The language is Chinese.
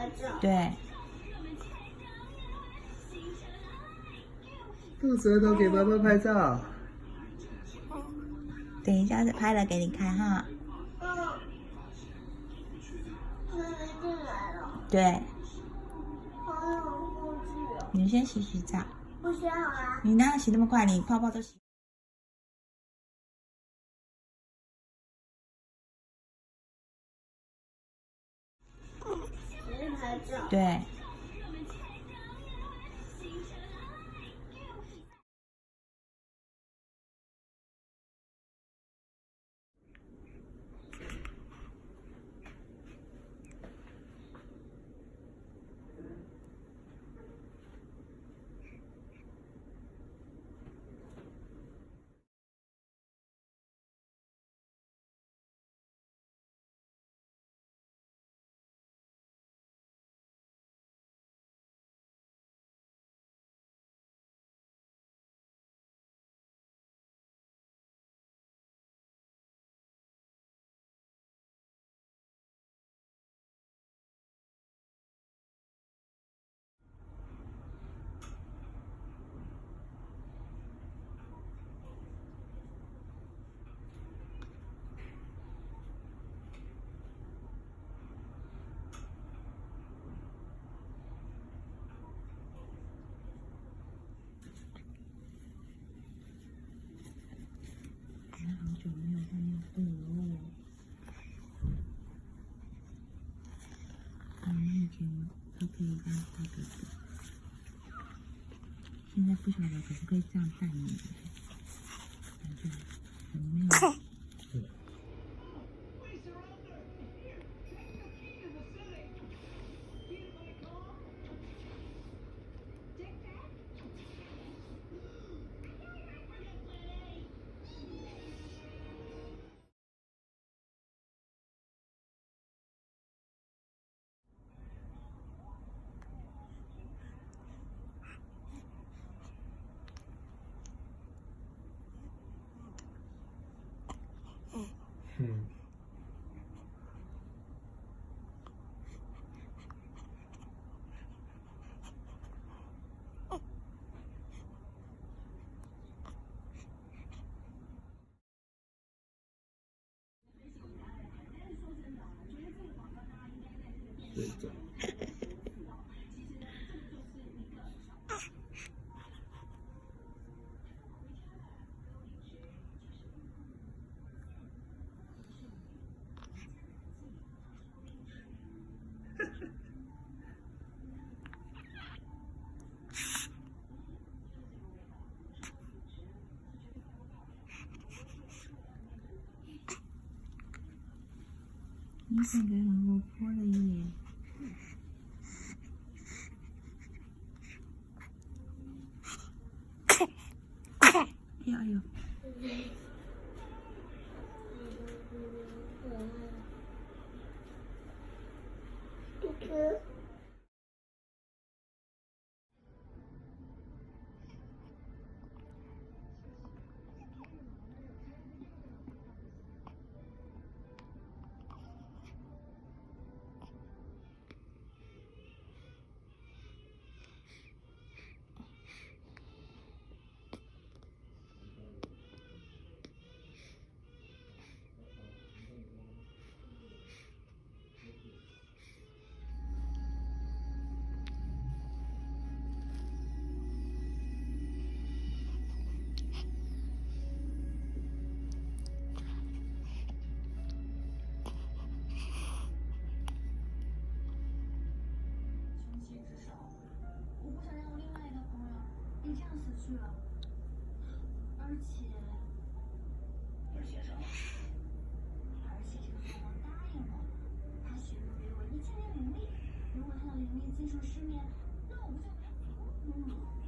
拍照。对。肚子饿都给爸爸拍照。等一下拍了给你看哈。妹妹进来了。对。好有故事哦。你先洗澡。不需要啊。你哪有洗那么快？你泡泡都洗。只是拍照。对。好久没有换尿布了。以前都可以这样带哥哥，现在不晓得可不可以这样带你，感觉很累。睡着。你感觉很活泼了耶。哎呦哎呦。你这样死去了，而且什么？而且这个父王答应了，他许诺给我1000年灵力，如果他的灵力技术失眠，那我不就没了？